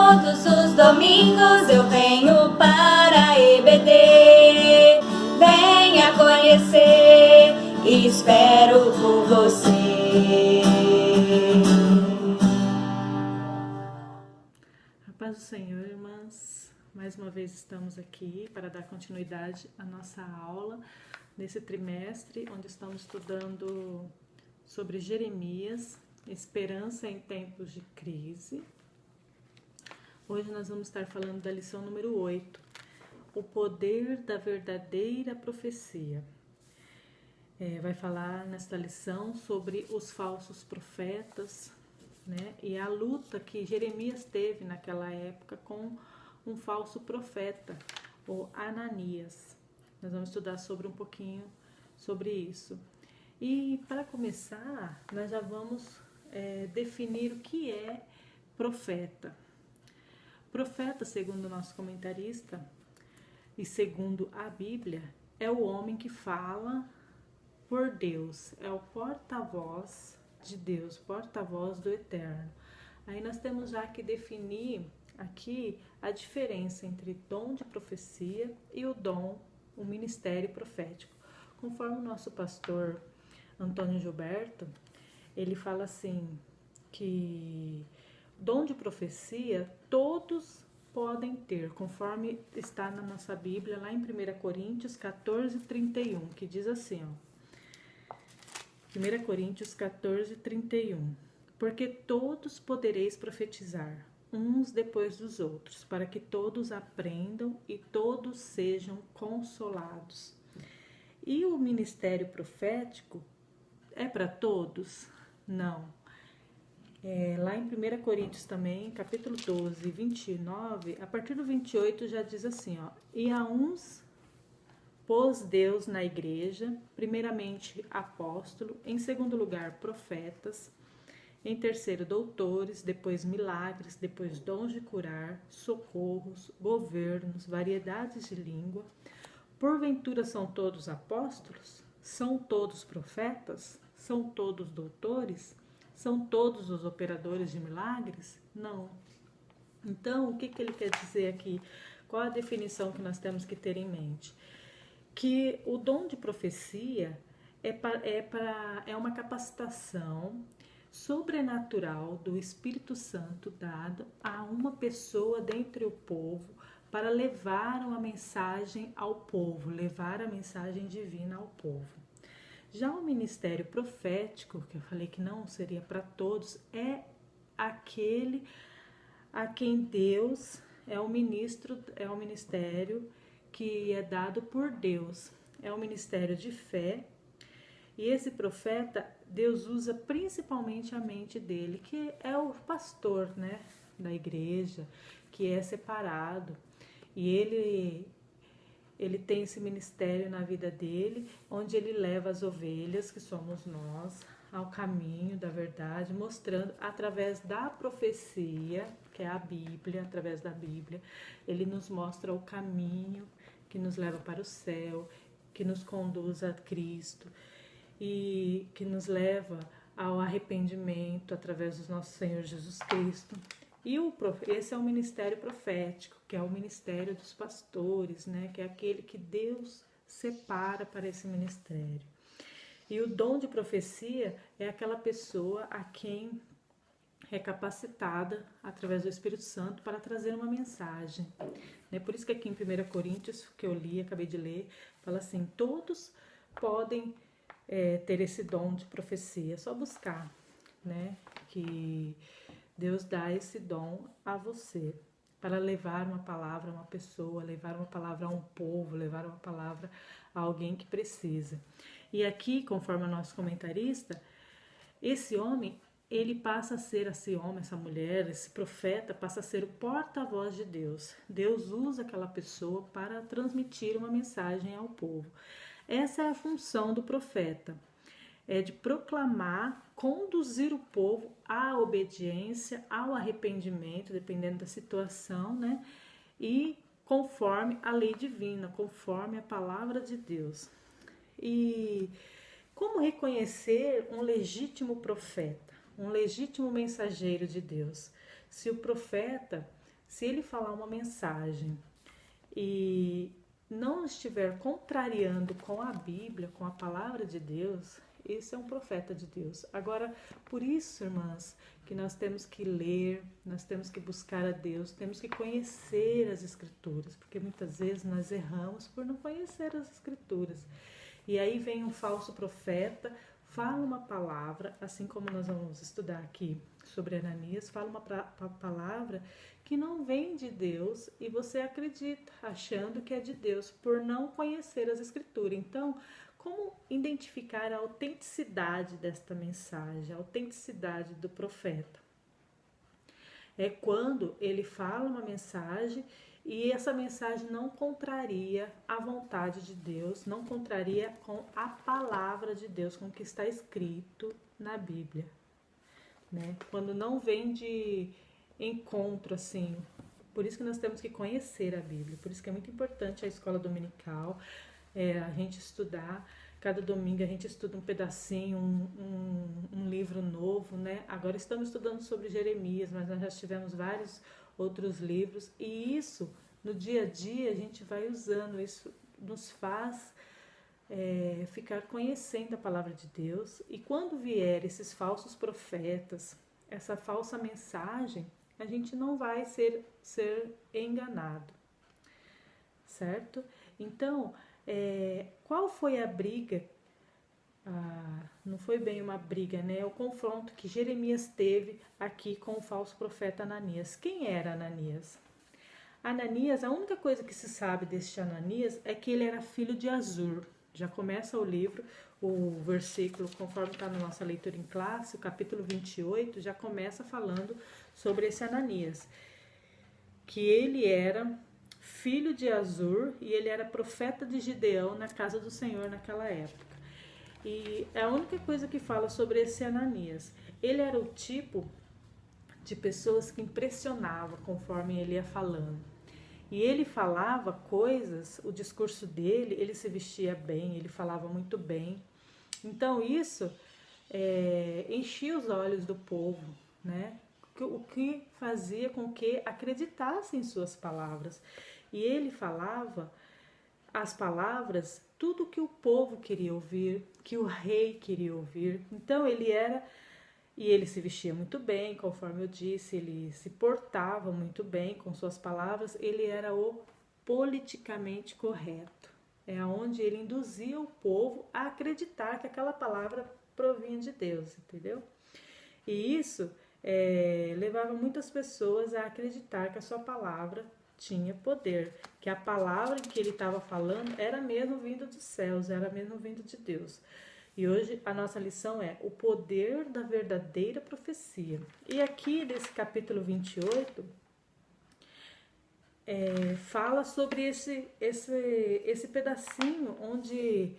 Todos os domingos eu venho para a EBD. Venha conhecer, espero por você. A paz do Senhor, irmãs. Mais uma vez estamos aqui para dar continuidade à nossa aula nesse trimestre, onde estamos estudando sobre Jeremias, esperança em tempos de crise. Hoje nós vamos estar falando da lição número 8, o poder da verdadeira profecia. Vai falar nesta lição sobre os falsos profetas, né? E a luta que Jeremias teve naquela época com um falso profeta, o Ananias. Nós vamos estudar um pouquinho sobre isso. E para começar, nós já vamos definir o que é profeta. Profeta, segundo o nosso comentarista e segundo a Bíblia, é o homem que fala por Deus, é o porta-voz de Deus, porta-voz do Eterno. Aí nós temos já que definir aqui a diferença entre dom de profecia e o ministério profético. Conforme o nosso pastor Antônio Gilberto, ele fala assim, que dom de profecia todos podem ter, conforme está na nossa Bíblia, lá em 1 Coríntios 14, 31, que diz assim, ó, 1 Coríntios 14, 31, porque todos podereis profetizar, uns depois dos outros, para que todos aprendam e todos sejam consolados. E o ministério profético é para todos? Não. Lá em 1 Coríntios também, capítulo 12, 29, a partir do 28 já diz assim, ó, e a uns pôs Deus na igreja, primeiramente apóstolo, em segundo lugar profetas, em terceiro doutores, depois milagres, depois dons de curar, socorros, governos, variedades de língua. Porventura são todos apóstolos? São todos profetas? São todos doutores? São todos os operadores de milagres? Não. Então, o que ele quer dizer aqui? Qual a definição que nós temos que ter em mente? Que o dom de profecia é uma capacitação sobrenatural do Espírito Santo dado a uma pessoa dentre o povo para levar uma mensagem ao povo, levar a mensagem divina ao povo. Já o ministério profético, que eu falei que não seria para todos, é aquele a quem Deus é o ministério que é dado por Deus. É um ministério de fé. E esse profeta, Deus usa principalmente a mente dele, que é o pastor, né, da igreja, que é separado. E ele tem esse ministério na vida dele, onde ele leva as ovelhas, que somos nós, ao caminho da verdade, mostrando através da profecia, que é a Bíblia, através da Bíblia, ele nos mostra o caminho que nos leva para o céu, que nos conduz a Cristo e que nos leva ao arrependimento através do nosso Senhor Jesus Cristo. E esse é o ministério profético, que é o ministério dos pastores, né? Que é aquele que Deus separa para esse ministério. E o dom de profecia é aquela pessoa a quem é capacitada através do Espírito Santo para trazer uma mensagem. Por isso que aqui em 1 Coríntios, que eu li, acabei de ler, fala assim, todos podem ter esse dom de profecia, é só buscar, né? Que Deus dá esse dom a você para levar uma palavra a uma pessoa, levar uma palavra a um povo, levar uma palavra a alguém que precisa. E aqui, conforme o nosso comentarista, esse homem, ele passa a ser, esse homem, essa mulher, esse profeta, passa a ser o porta-voz de Deus. Deus usa aquela pessoa para transmitir uma mensagem ao povo. Essa é a função do profeta. É de proclamar, conduzir o povo à obediência, ao arrependimento, dependendo da situação, né? E conforme a lei divina, conforme a palavra de Deus. E como reconhecer um legítimo profeta, um legítimo mensageiro de Deus? Se o profeta se ele falar uma mensagem e não estiver contrariando com a Bíblia, com a palavra de Deus, esse é um profeta de Deus. Agora, por isso, irmãs, que nós temos que ler, nós temos que buscar a Deus, temos que conhecer as Escrituras, porque muitas vezes nós erramos por não conhecer as Escrituras. E aí vem um falso profeta, fala uma palavra, assim como nós vamos estudar aqui sobre Ananias, fala uma palavra que não vem de Deus e você acredita, achando que é de Deus, por não conhecer as Escrituras. Então, como identificar a autenticidade desta mensagem, a autenticidade do profeta? É quando ele fala uma mensagem e essa mensagem não contraria a vontade de Deus, não contraria com a palavra de Deus, com o que está escrito na Bíblia, né? Quando não vem de encontro, assim. Por isso que nós temos que conhecer a Bíblia, por isso que é muito importante a escola dominical, a gente estudar. Cada domingo a gente estuda um pedacinho, um livro novo, né? Agora estamos estudando sobre Jeremias, mas nós já tivemos vários outros livros. E isso, no dia a dia, a gente vai usando. Isso nos faz ficar conhecendo a palavra de Deus. E quando vier esses falsos profetas, essa falsa mensagem, a gente não vai ser enganado, certo? Então, qual foi a briga? Não foi bem uma briga, né? O confronto que Jeremias teve aqui com o falso profeta Ananias. Quem era Ananias? Ananias, a única coisa que se sabe deste Ananias é que ele era filho de Azur. Já começa o livro, o versículo, conforme está na nossa leitura em classe, o capítulo 28, já começa falando sobre esse Ananias, que ele era filho de Azur e ele era profeta de Gideão na casa do Senhor naquela época. E é a única coisa que fala sobre esse Ananias. Ele era o tipo de pessoas que impressionava conforme ele ia falando. E ele falava coisas, o discurso dele, ele se vestia bem, ele falava muito bem. Então isso enchia os olhos do povo, né? O que fazia com que acreditassem em suas palavras. E ele falava as palavras, tudo que o povo queria ouvir, que o rei queria ouvir. Então ele se vestia muito bem, conforme eu disse, ele se portava muito bem com suas palavras, ele era o politicamente correto. É onde ele induzia o povo a acreditar que aquela palavra provinha de Deus, entendeu? E isso levava muitas pessoas a acreditar que a sua palavra tinha poder, que a palavra que ele estava falando era mesmo vindo dos céus, era mesmo vindo de Deus. E hoje a nossa lição é o poder da verdadeira profecia. E aqui nesse capítulo 28, fala sobre esse pedacinho onde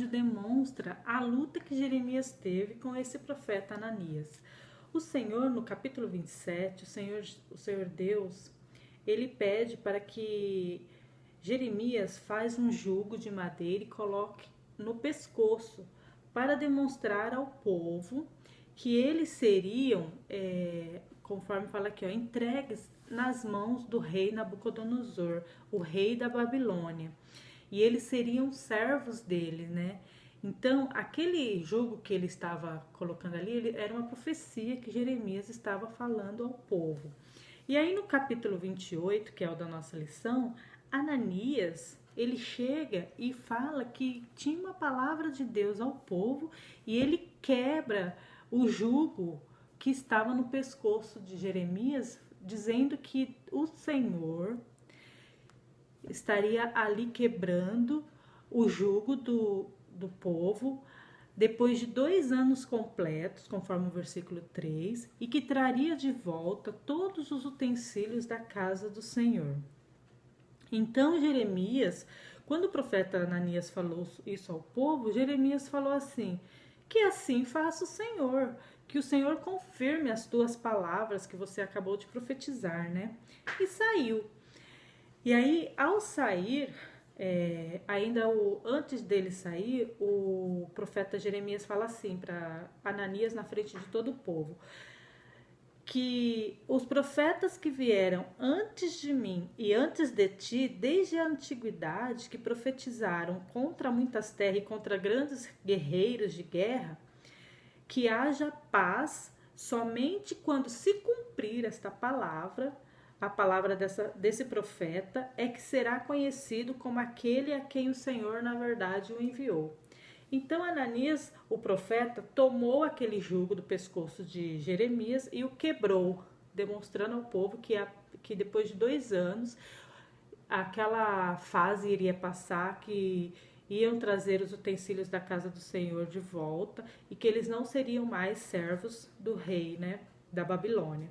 demonstra a luta que Jeremias teve com esse profeta Ananias. O Senhor, no capítulo 27, o Senhor Deus, ele pede para que Jeremias faz um jugo de madeira e coloque no pescoço para demonstrar ao povo que eles seriam, conforme fala aqui, entregues nas mãos do rei Nabucodonosor, o rei da Babilônia. E eles seriam servos dele, né? Então, aquele jugo que ele estava colocando ali, era uma profecia que Jeremias estava falando ao povo. E aí no capítulo 28, que é o da nossa lição, Ananias, ele chega e fala que tinha uma palavra de Deus ao povo e ele quebra o jugo que estava no pescoço de Jeremias, dizendo que o Senhor estaria ali quebrando o jugo do povo depois de 2 anos completos, conforme o versículo 3, e que traria de volta todos os utensílios da casa do Senhor. Então Jeremias, quando o profeta Ananias falou isso ao povo, Jeremias falou assim: que assim faça o Senhor, que o Senhor confirme as tuas palavras que você acabou de profetizar, né? E saiu. E aí, ao sair, antes dele sair, o profeta Jeremias fala assim para Ananias na frente de todo o povo: que os profetas que vieram antes de mim e antes de ti, desde a antiguidade, que profetizaram contra muitas terras e contra grandes guerreiros de guerra, que haja paz somente quando se cumprir esta palavra, a palavra desse profeta, é que será conhecido como aquele a quem o Senhor, na verdade, o enviou. Então Ananias, o profeta, tomou aquele jugo do pescoço de Jeremias e o quebrou, demonstrando ao povo que depois de 2 anos aquela fase iria passar, que iam trazer os utensílios da casa do Senhor de volta e que eles não seriam mais servos do rei, né, da Babilônia.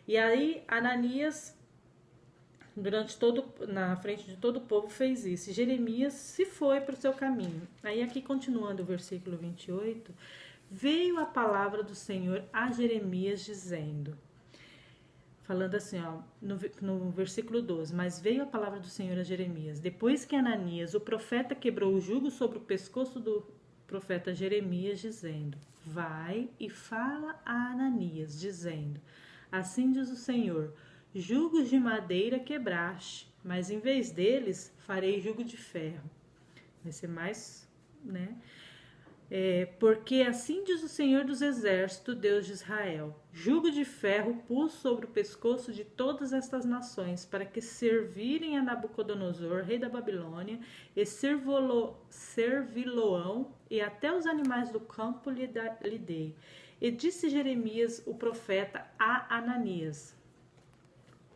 E aí Ananias, na frente de todo o povo, fez isso. Jeremias se foi para o seu caminho. Aí aqui, continuando o versículo 28, veio a palavra do Senhor a Jeremias dizendo, falando assim, ó, no versículo 12, mas veio a palavra do Senhor a Jeremias, depois que Ananias, o profeta, quebrou o jugo sobre o pescoço do profeta Jeremias, dizendo, vai e fala a Ananias, dizendo, assim diz o Senhor, jugos de madeira quebraste, mas em vez deles farei jugo de ferro. Vai ser mais, né? Porque assim diz o Senhor dos Exércitos, Deus de Israel, jugo de ferro pus sobre o pescoço de todas estas nações, para que servirem a Nabucodonosor, rei da Babilônia, e servi-lo-ão, e até os animais do campo lhe dei. E disse Jeremias, o profeta, a Ananias,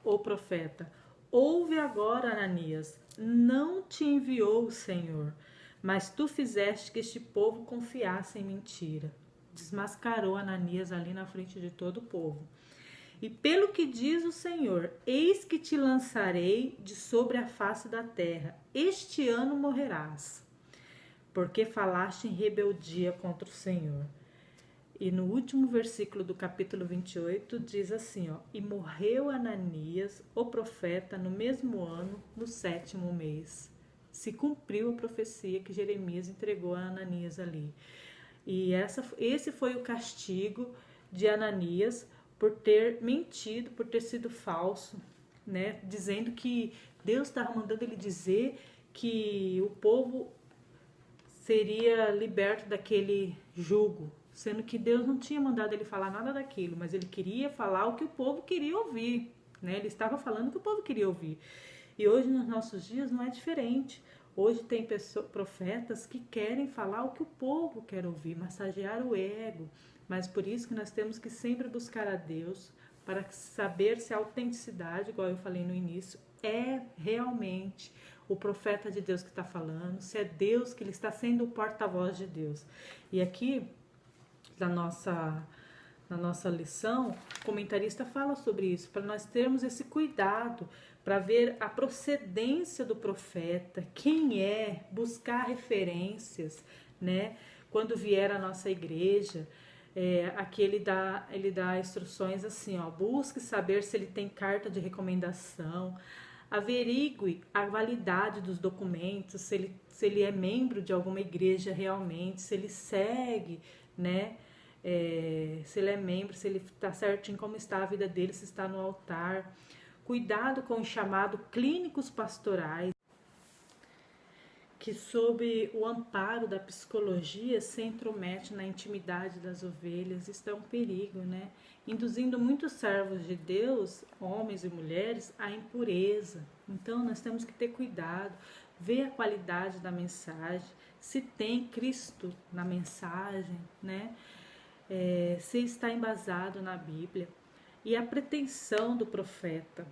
o profeta, ouve agora, Ananias, não te enviou o Senhor, mas tu fizeste que este povo confiasse em mentira. Desmascarou Ananias ali na frente de todo o povo. E pelo que diz o Senhor, eis que te lançarei de sobre a face da terra, este ano morrerás, porque falaste em rebeldia contra o Senhor. E no último versículo do capítulo 28 diz assim, ó, e morreu Ananias, o profeta, no mesmo ano, no 7º mês. Se cumpriu a profecia que Jeremias entregou a Ananias ali. E esse foi o castigo de Ananias por ter mentido, por ter sido falso, né? Dizendo que Deus estava mandando ele dizer que o povo seria liberto daquele jugo, sendo que Deus não tinha mandado ele falar nada daquilo, mas ele queria falar o que o povo queria ouvir, né? Ele estava falando o que o povo queria ouvir. E hoje, nos nossos dias, não é diferente. Hoje tem profetas que querem falar o que o povo quer ouvir, massagear o ego. Mas por isso que nós temos que sempre buscar a Deus para saber se a autenticidade, igual eu falei no início, é realmente o profeta de Deus que está falando, se é Deus que ele está sendo o porta-voz de Deus. E aqui, na nossa lição, o comentarista fala sobre isso, para nós termos esse cuidado, para ver a procedência do profeta, quem é, buscar referências, né? Quando vier à nossa igreja, aqui ele dá instruções assim, ó, busque saber se ele tem carta de recomendação, averigue a validade dos documentos, se ele é membro de alguma igreja realmente, se ele segue, né? Se ele é membro, se ele está certinho como está a vida dele, se está no altar. Cuidado com o chamado clínicos pastorais, que sob o amparo da psicologia se intromete na intimidade das ovelhas. Isso é um perigo, né? Induzindo muitos servos de Deus, homens e mulheres, à impureza. Então nós temos que ter cuidado, ver a qualidade da mensagem, se tem Cristo na mensagem, né? Se está embasado na Bíblia. E a pretensão do profeta.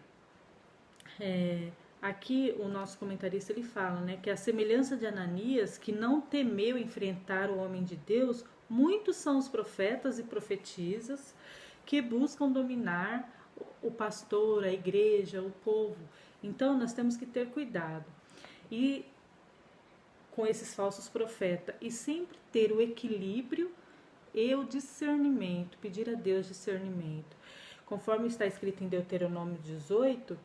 Aqui o nosso comentarista ele fala, né, que a semelhança de Ananias, que não temeu enfrentar o homem de Deus, muitos são os profetas e profetisas que buscam dominar o pastor, a igreja, o povo. Então nós temos que ter cuidado e com esses falsos profetas e sempre ter o equilíbrio e o discernimento, pedir a Deus discernimento. Conforme está escrito em Deuteronômio 18,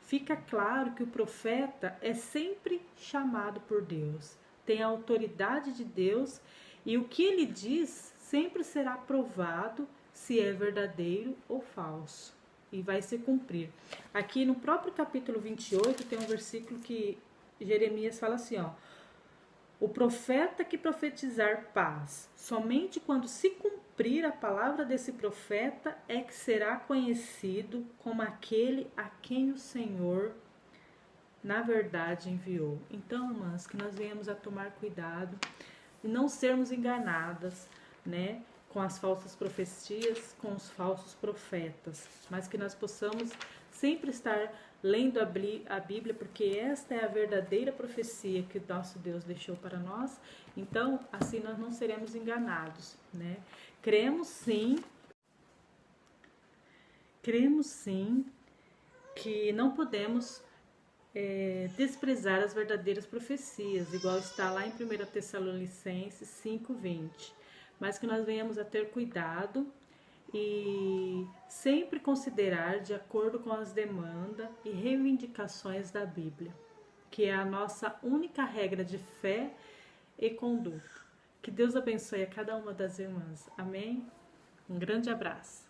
fica claro que o profeta é sempre chamado por Deus, tem a autoridade de Deus e o que ele diz sempre será provado se é verdadeiro ou falso, e vai se cumprir. Aqui no próprio capítulo 28 tem um versículo que Jeremias fala assim, ó: o profeta que profetizar paz, somente quando se cumprir a palavra desse profeta é que será conhecido como aquele a quem o Senhor na verdade enviou. Então, irmãs, que nós venhamos a tomar cuidado e não sermos enganadas, né, com as falsas profecias, com os falsos profetas, mas que nós possamos sempre estar lendo a Bíblia, porque esta é a verdadeira profecia que o nosso Deus deixou para nós. Então, assim nós não seremos enganados, né? Cremos sim que não podemos desprezar as verdadeiras profecias, igual está lá em 1 Tessalonicenses 5:20, mas que nós venhamos a ter cuidado e sempre considerar de acordo com as demandas e reivindicações da Bíblia, que é a nossa única regra de fé e conduta. Que Deus abençoe a cada uma das irmãs. Amém? Um grande abraço.